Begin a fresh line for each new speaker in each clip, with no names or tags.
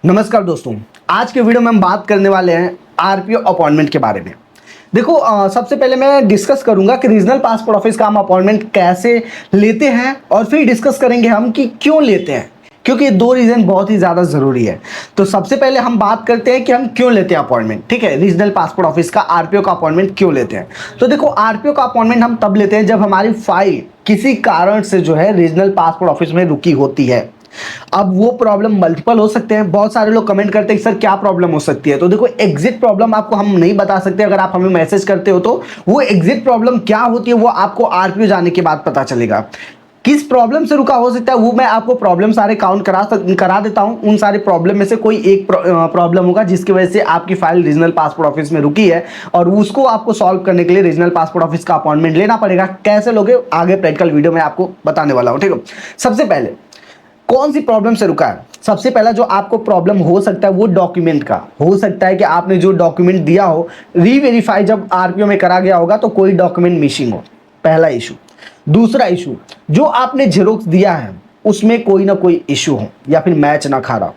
नमस्कार दोस्तों, आज के वीडियो में हम बात करने वाले हैं आरपीओ अपॉइंटमेंट के बारे में। देखो सबसे पहले मैं डिस्कस करूंगा कि रीजनल पासपोर्ट ऑफिस का हम अपॉइंटमेंट कैसे लेते हैं और फिर डिस्कस करेंगे हम कि क्यों लेते हैं, क्योंकि दो रीजन बहुत ही ज़्यादा ज़रूरी है। तो सबसे पहले हम बात करते हैं कि हम क्यों लेते हैं अपॉइंटमेंट। ठीक है, रीजनल पासपोर्ट ऑफिस का आरपीओ का अपॉइंटमेंट क्यों लेते हैं। तो देखो आरपीओ का अपॉइंटमेंट हम तब लेते हैं जब हमारी फाइल किसी कारण से जो है रीजनल पासपोर्ट ऑफिस में रुकी होती है। अब वो प्रॉब्लम मल्टीपल हो सकते हैं। बहुत सारे लोग कमेंट करते हैं सर क्या प्रॉब्लम हो सकती है। तो देखो एग्जिट प्रॉब्लम आपको हम नहीं बता सकते, अगर आप हमें मैसेज करते हो तो वो एग्जिट प्रॉब्लम क्या होती है वो आपको आरपीओ जाने के बाद पता चलेगा। किस प्रॉब्लम से रुका हो सकता है वो मैं आपको प्रॉब्लम सारे काउंट करा देता हूं। उन सारे प्रॉब्लम में से कोई एक प्रॉब्लम होगा जिसकी वजह से आपकी फाइल रीजनल पासपोर्ट ऑफिस में रुकी है और उसको आपको सॉल्व करने के लिए रीजनल पासपोर्ट ऑफिस का अपॉइंटमेंट लेना पड़ेगा। कैसे लोगे आगे प्रैक्टिकल वीडियो में आपको बताने वाला हूं। ठीक है, सबसे पहले कौन सी प्रॉब्लम से रुका है। सबसे पहला जो आपको प्रॉब्लम हो सकता है वो डॉक्यूमेंट का हो सकता है कि आपने जो डॉक्यूमेंट दिया हो रीवेरीफाई जब आरपीओ में करा गया होगा तो कोई डॉक्यूमेंट मिसिंग हो, पहला इशू। दूसरा इशू, जो आपने जेरोक्स दिया है उसमें कोई ना कोई इशू हो या फिर मैच ना खा रहा हो।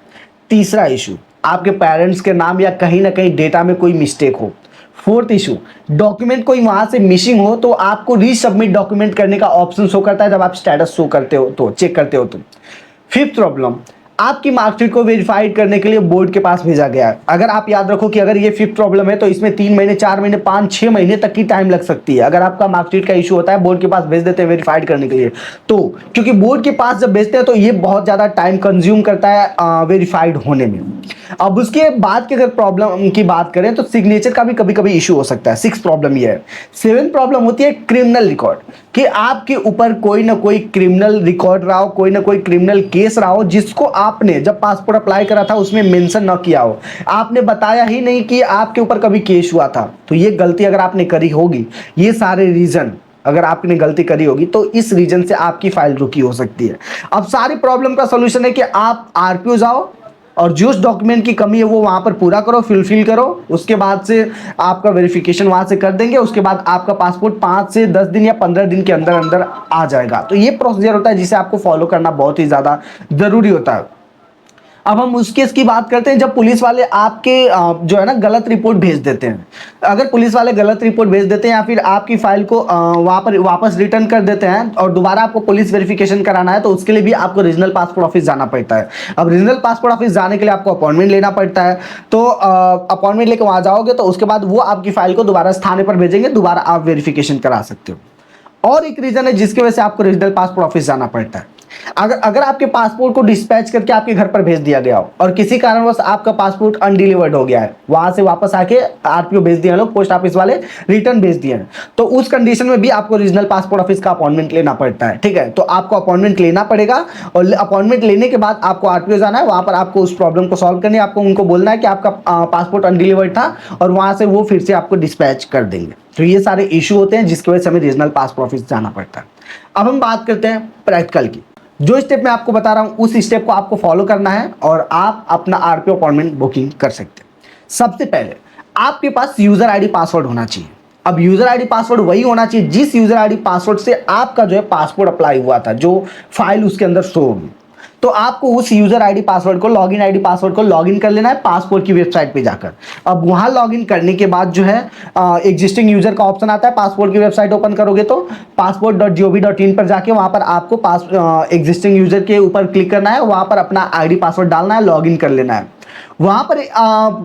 तीसरा इशू, आपके पेरेंट्स के नाम या कहीं ना कहीं डेटा में कोई मिस्टेक हो। फोर्थ इशू, डॉक्यूमेंट कोई वहां से मिसिंग हो तो आपको रीसबमिट डॉक्यूमेंट करने का ऑप्शन शो करता है जब आप स्टेटस शो करते हो तो चेक करते हो तो। फिफ्थ प्रॉब्लम, आपकी मार्कशीट को वेरीफाइड करने के लिए बोर्ड के पास भेजा गया है। अगर आप याद रखो कि अगर ये फिफ्थ प्रॉब्लम है तो इसमें 3 महीने 4 महीने 5 6 महीने तक की टाइम लग सकती है। अगर आपका मार्कशीट का इशू होता है बोर्ड के पास भेज देते हैं वेरीफाइड करने के लिए तो, क्योंकि बोर्ड के पास जब भेजते हैं तो ये बहुत ज़्यादा टाइम कंज्यूम करता है वेरीफाइड होने में। अब उसके बाद की अगर प्रॉब्लम की बात करें तो सिग्नेचर का भी कभी कभी इशू हो सकता है। 6 प्रॉब्लम ये है। 7 प्रॉब्लम होती है क्रिमिनल रिकॉर्ड, कि आपके ऊपर कोई ना कोई क्रिमिनल रिकॉर्ड रहा हो, कोई ना कोई क्रिमिनल केस रहा हो जिसको आपने जब पासपोर्ट अप्लाई करा था उसमें मेंशन ना किया हो, आपने बताया ही नहीं कि आपके ऊपर कभी केस हुआ था। तो ये गलती अगर आपने करी होगी, ये सारे रीजन अगर आपने गलती करी होगी तो इस रीजन से आपकी फाइल रुकी हो सकती है। अब सारी प्रॉब्लम का सोल्यूशन है कि आप आरपीओ जाओ और जो डॉक्यूमेंट की कमी है वो वहां पर पूरा करो, फिल करो। उसके बाद से आपका वेरिफिकेशन वहां से कर देंगे। उसके बाद आपका पासपोर्ट 5 से 10 दिन या 15 दिन के अंदर अंदर आ जाएगा। तो ये प्रोसीजर होता है जिसे आपको फॉलो करना बहुत ही ज्यादा जरूरी होता है। अब हम उस केस की बात करते हैं जब पुलिस वाले आपके जो है ना गलत रिपोर्ट भेज देते हैं। अगर पुलिस वाले गलत रिपोर्ट भेज देते हैं या फिर आपकी फाइल को वहां पर वापस रिटर्न कर देते हैं और दोबारा आपको पुलिस वेरिफिकेशन कराना है तो उसके लिए भी आपको रीजनल पासपोर्ट ऑफिस जाना पड़ता है। अब रीजनल पासपोर्ट ऑफिस जाने के लिए आपको अपॉइंटमेंट लेना पड़ता है। तो अपॉइंटमेंट लेकर वहां जाओगे तो उसके बाद वो आपकी फाइल को दोबारा थाने पर भेजेंगे, दोबारा आप वेरिफिकेशन करा सकते हो। और एक रीजन है जिसकी वजह से आपको रीजनल पासपोर्ट ऑफिस जाना पड़ता है। अगर आपके पासपोर्ट को डिस्पैच करके आपके घर पर भेज दिया गया हो और किसी कारणवश आपका पासपोर्ट अनडिलीवर्ड हो गया है, वहां से वापस आके आरपीओ भेज दिया लोग, पोस्ट ऑफिस वाले रिटर्न भेज दिए हैं, तो उस कंडीशन में भी आपको रीजनल पासपोर्ट ऑफिस का अपॉइंटमेंट लेना पड़ता है। ठीक है, तो आपको अपॉइंटमेंट लेना पड़ेगा और अपॉइंटमेंट लेने के बाद आपको आरपीओ जाना है। वहां पर आपको उस प्रॉब्लम को सॉल्व करनी है। आपको उनको बोलना है कि आपका पासपोर्ट अनडिलीवर्ड था और वहां से वो फिर से आपको डिस्पैच कर देंगे। तो ये सारे इशू होते हैं जिसकी वजह से हमें रीजनल पासपोर्ट ऑफिस जाना पड़ता है। अब हम बात करते हैं प्रैक्टिकल की। जो स्टेप मैं आपको बता रहा हूं उस स्टेप को आपको फॉलो करना है और आप अपना आरपीओ अपॉइंटमेंट बुकिंग कर सकते हैं। सबसे पहले आपके पास यूजर आईडी पासवर्ड होना चाहिए। अब यूजर आईडी पासवर्ड वही होना चाहिए जिस यूजर आईडी पासवर्ड से आपका जो है पासपोर्ट अप्लाई हुआ था, जो फाइल उसके अंदर शो होगी। तो आपको उस यूजर आईडी पासवर्ड को, लॉगिन आईडी पासवर्ड को लॉगिन कर लेना है पासपोर्ट की वेबसाइट पे जाकर। अब वहां लॉगिन करने के बाद जो है एग्जिस्टिंग यूजर का ऑप्शन आता है। पासपोर्ट की वेबसाइट ओपन करोगे तो passport.gov.in पर जाके वहां पर आपको एग्जिस्टिंग यूजर के ऊपर क्लिक करना है, वहां पर अपना आईडी पासवर्ड डालना है, लॉगिन कर लेना है। वहां पर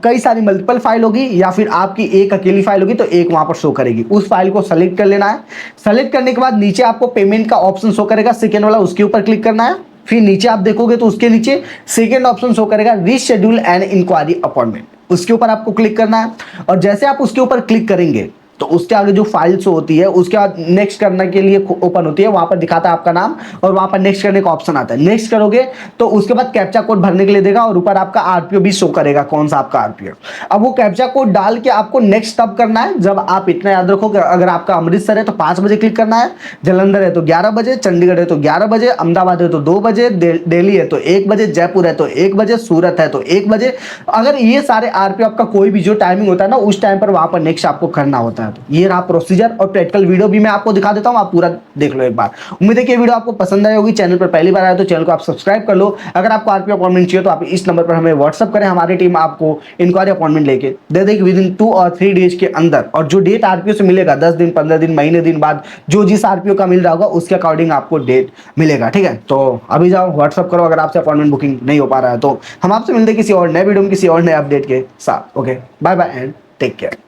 कई सारी मल्टीपल फाइल होगी या फिर आपकी एक अकेली फाइल होगी तो एक वहां पर शो करेगी। उस फाइल को सेलेक्ट कर लेना है। सेलेक्ट करने के बाद नीचे आपको पेमेंट का ऑप्शन शो करेगा, सेकेंड वाला, उसके ऊपर क्लिक करना है। फिर नीचे आप देखोगे तो उसके नीचे सेकेंड ऑप्शन शो करेगा, रीशेड्यूल एंड इंक्वायरी अपॉइंटमेंट, उसके ऊपर आपको क्लिक करना है। और जैसे आप उसके ऊपर क्लिक करेंगे तो उसके आगे जो फाइल शो होती है उसके बाद नेक्स्ट करने के लिए ओपन होती है, वहां पर दिखाता है आपका नाम और वहां पर नेक्स्ट करने का ऑप्शन आता है। नेक्स्ट करोगे तो उसके बाद कैप्चा कोड भरने के लिए देगा और ऊपर आपका आरपीओ भी शो करेगा, कौन सा आपका आरपीओ। अब वो कैप्चा कोड डाल के आपको नेक्स्ट तब करना है जब आप इतना याद रखो कि अगर आपका अमृतसर है तो 5 बजे क्लिक करना है, जलंधर है तो 11 बजे, चंडीगढ़ है तो 11 बजे, अहमदाबाद है तो 2 बजे, दिल्ली है तो 1 बजे, जयपुर है तो 1 बजे, सूरत है तो 1 बजे। अगर ये सारे आरपीओ आपका कोई भी जो टाइमिंग होता है ना उस टाइम पर वहां पर नेक्स्ट आपको करना होता है। है तो ये रहा प्रोसीजर, और प्रैक्टिकल वीडियो भी मैं आपको दिखा देता हूँ, आप पूरा देख लो एक बार। उम्मीद है कि ये वीडियो आपको पसंद आई होगी। चैनल पर पहली बार आए तो चैनल को आप सब्सक्राइब कर लो। अगर आपको आरपीओ अपॉइंटमेंट चाहिए तो आप इस नंबर पर हमें व्हाट्सअप करें, हमारी टीम आपको इंक्वायरी अपॉइंटमेंट लेके दे देगी विदिन 2 और 3 डेज के अंदर। और जो डेट आरपीओ से मिलेगा 10 दिन, 15 दिन, महीने दिन बाद जो जिस आरपीओ का मिल रहा होगा उसके अकॉर्डिंग आपको डेट मिलेगा। ठीक है, तो अभी जाओ व्हाट्सअप करो अगर आपसे अपॉइंटमेंट बुकिंग नहीं हो पा रहा है तो। हम आपसे मिलते हैं किसी और नए वीडियो में किसी और नए अपडेट के साथ। Okay, bye bye and take care.